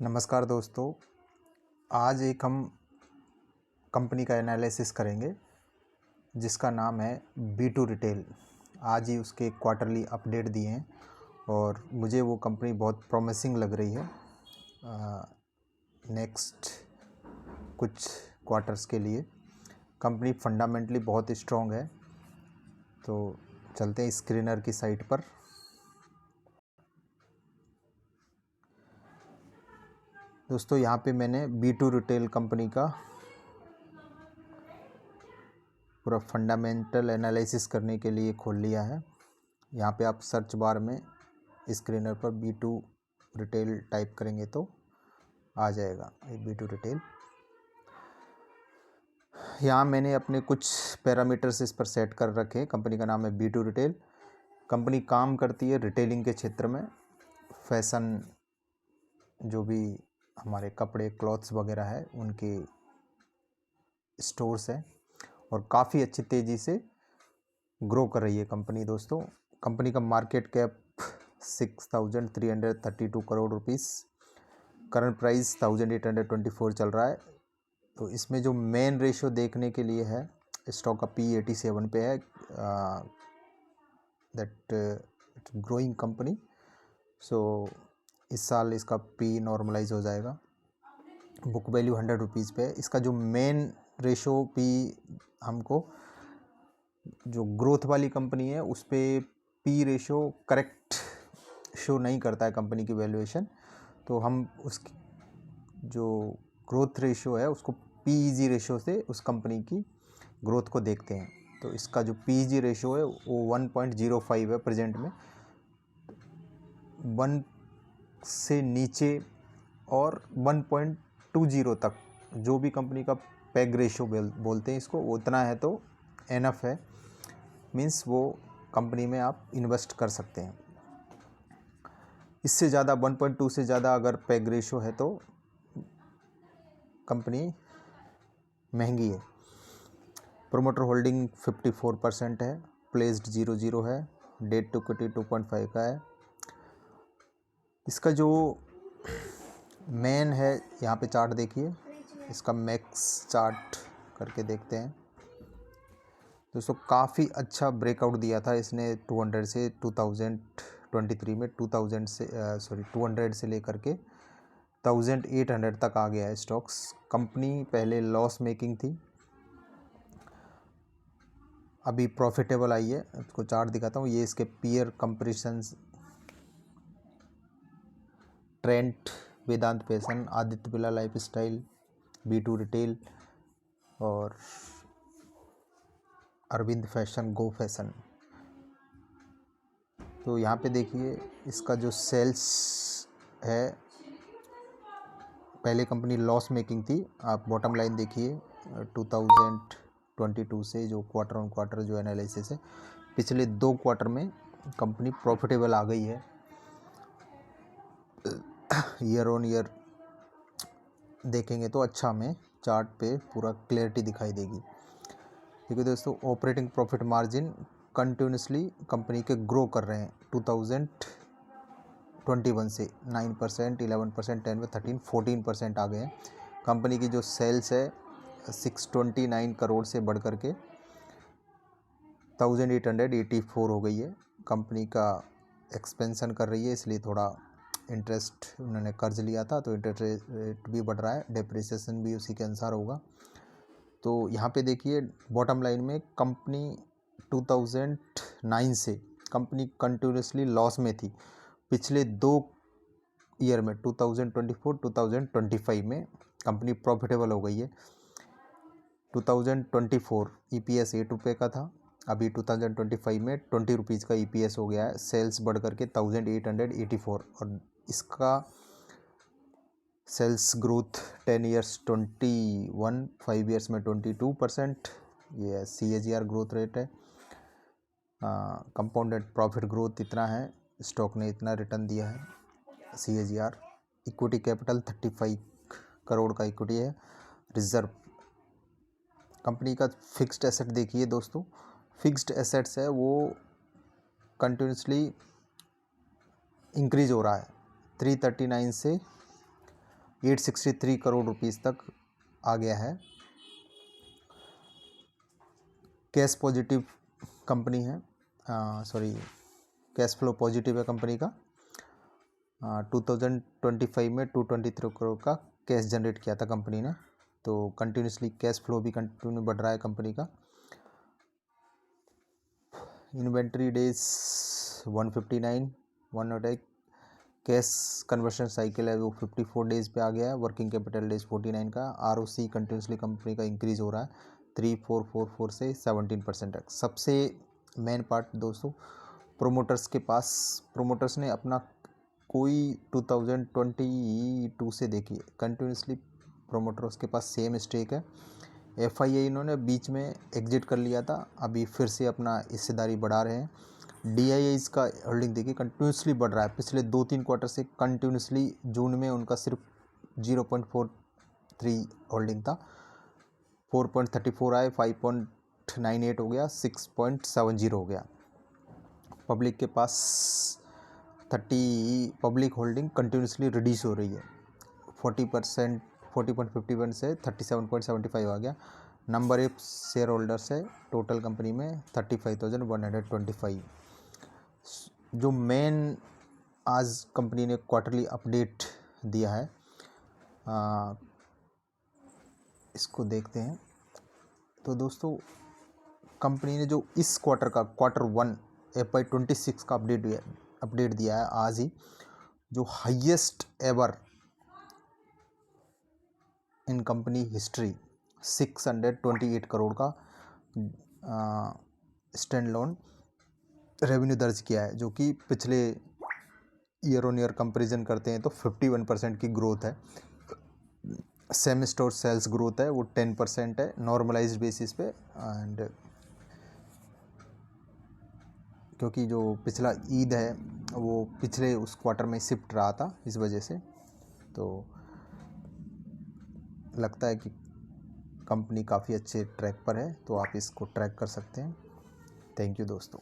नमस्कार दोस्तों। आज एक हम कंपनी का एनालिसिस करेंगे जिसका नाम है B2 रिटेल। आज ही उसके क्वार्टरली अपडेट दिए हैं और मुझे वो कंपनी बहुत प्रॉमिसिंग लग रही है नेक्स्ट कुछ क्वार्टर्स के लिए। कंपनी फंडामेंटली बहुत स्ट्रॉन्ग है। तो चलते हैं स्क्रीनर की साइट पर। दोस्तों यहाँ पे मैंने B2 रिटेल कंपनी का पूरा फंडामेंटल एनालिसिस करने के लिए खोल लिया है। यहाँ पे आप सर्च बार में स्क्रीनर पर B2 रिटेल टाइप करेंगे तो आ जाएगा ये B2 रिटेल। यहाँ मैंने अपने कुछ पैरामीटर्स इस पर सेट कर रखे हैं। कंपनी का नाम है B2 रिटेल। कंपनी काम करती है रिटेलिंग के क्षेत्र में। फैशन जो भी हमारे कपड़े क्लॉथ्स वगैरह है उनके स्टोर्स हैं और काफ़ी अच्छी तेज़ी से ग्रो कर रही है कंपनी। दोस्तों कंपनी का market cap 6,332 crore rupees, current price 1,824 चल रहा है। तो इसमें जो मेन रेशियो देखने के लिए है, स्टॉक का P87 पे है। That growing company. सो इस साल इसका P नॉर्मलाइज हो जाएगा। बुक वैल्यू 100 रुपीज़ पे है। इसका जो मेन रेशो P हमको जो ग्रोथ वाली कंपनी है उस पर P रेशो करेक्ट शो नहीं करता है कंपनी की वैल्यूएशन। तो हम उसकी जो ग्रोथ रेशो है उसको PEG रेशो से उस कंपनी की ग्रोथ को देखते हैं। तो इसका जो PEG रेशो है वो 1.05 है प्रेजेंट में। 1 से नीचे और 1.20 तक जो भी कंपनी का पैग रेशो बोलते हैं इसको, वो उतना है तो एनफ है। मीन्स वो कंपनी में आप इन्वेस्ट कर सकते हैं। इससे ज़्यादा 1.2 से ज़्यादा अगर पैग रेशो है तो कंपनी महंगी है। प्रोमोटर होल्डिंग 54% है। प्लेस्ड 0 है। डेट टू इक्विटी 2.5 का है। इसका जो मेन है यहाँ पे चार्ट देखिए, इसका मैक्स चार्ट करके देखते हैं। दोस्तों काफ़ी अच्छा ब्रेकआउट दिया था इसने 200 से 2023 में 200 से लेकर के 1800 तक आ गया है स्टॉक्स। कंपनी पहले लॉस मेकिंग थी, अभी प्रॉफिटेबल आई है। इसको चार्ट दिखाता हूँ। ये इसके peer comparisons, Trent, Vedant fashion, Aditya Birla lifestyle, B2 retail और अरविंद फैशन, गो फैशन। तो यहाँ पे देखिए इसका जो सेल्स है, पहले कंपनी लॉस मेकिंग थी। आप बॉटम लाइन देखिए 2022 से जो क्वार्टर ऑन क्वार्टर जो एनालिसिस है, पिछले 2 क्वार्टर में कंपनी प्रॉफिटेबल आ गई है। ईयर ऑन ईयर देखेंगे तो अच्छा हमें चार्ट पे पूरा क्लियरिटी दिखाई देगी। देखिए दोस्तों, operating profit margin continuously company के ग्रो कर रहे हैं। 2021 से 9%, 11%, 10 में 13, 14% आ गए हैं। कंपनी की जो सेल्स है 629 करोड़ से बढ़ कर के 1884 हो गई है। कंपनी का एक्सपेंशन कर रही है, इसलिए थोड़ा इंटरेस्ट उन्होंने कर्ज लिया था तो इंटरेस्ट रेट भी बढ़ रहा है, डेप्रिसिएशन भी उसी के अनुसार होगा। तो यहाँ पे देखिए बॉटम लाइन में कंपनी 2009 से कंपनी कंटिन्यूसली लॉस में थी। पिछले 2 ईयर में 2024, 2025 में कंपनी प्रॉफिटेबल हो गई है। 2024 EPS 8 रुपये का था, अभी 2025 में 20 रुपीज़ का EPS हो गया है। सेल्स बढ़ करके 1884 और इसका सेल्स ग्रोथ 10 ईयर्स 21, 5 ईयर्स में 22%। ये CAGR ग्रोथ रेट है। कंपाउंडेड प्रॉफिट ग्रोथ इतना है, स्टॉक ने इतना रिटर्न दिया है CAGR। इक्विटी कैपिटल 35 करोड़ का इक्विटी है। रिजर्व कंपनी का फिक्स्ड एसेट देखिए दोस्तों, फिक्स्ड एसेट्स है वो कंटिन्यूसली इंक्रीज हो रहा है। 339 से 863 करोड़ रुपीस तक आ गया है। कैश पॉजिटिव कंपनी है, कैश फ्लो पॉजिटिव है कंपनी का। 2025 में 223 करोड़ का कैश जनरेट किया था कंपनी ने, तो कंटिन्यूसली कैश फ्लो भी कंटिन्यू बढ़ रहा है कंपनी का। Inventory days 108, cash conversion cycle है वो 54 डेज पे आ गया है, वर्किंग कैपिटल डेज 49 का। आरओसी कंटिन्यूसली कंपनी का इंक्रीज हो रहा है 3444 से 17% तक। सबसे मेन पार्ट दोस्तों, प्रोमोटर्स ने अपना कोई 2022 से देखिए कंटिन्यूसली प्रोमोटर्स के पास सेम स्टेक है। एफआईआई इन्होंने बीच में एग्जिट कर लिया था, अभी फिर से अपना हिस्सेदारी बढ़ा रहे हैं। डीआईआईज का होल्डिंग देखिए कंटिन्यूसली बढ़ रहा है, पिछले 2-3 क्वार्टर से कंटिन्यूसली। जून में उनका सिर्फ 0.43 होल्डिंग था, 4.34 आए, 5.98 हो गया, 6.70 हो गया। पब्लिक के पास 30 पब्लिक होल्डिंग कंटिन्यूसली रिड्यूस हो रही है, 40.51 से 37.75 आ गया। नंबर ऑफ शेयर होल्डर्स है टोटल कंपनी में 35,125। जो मेन आज कंपनी ने क्वार्टरली अपडेट दिया है, इसको देखते हैं। तो दोस्तों कंपनी ने जो इस क्वार्टर का Q1 FY26 का अपडेट दिया है आज ही, जो highest ever in company history 628 crore का स्टैंड लोन रेवेन्यू दर्ज किया है, जो कि पिछले ईयर ऑन ईयर कंपेरिजन करते हैं तो 51% की ग्रोथ है। सेम स्टोर सेल्स ग्रोथ है वो 10% है नॉर्मलाइज्ड बेसिस पे, एंड क्योंकि जो पिछला ईद है वो पिछले उस क्वार्टर में शिफ्ट रहा था, इस वजह से तो लगता है कि कंपनी काफ़ी अच्छे ट्रैक पर है, तो आप इसको ट्रैक कर सकते हैं। थैंक यू दोस्तों।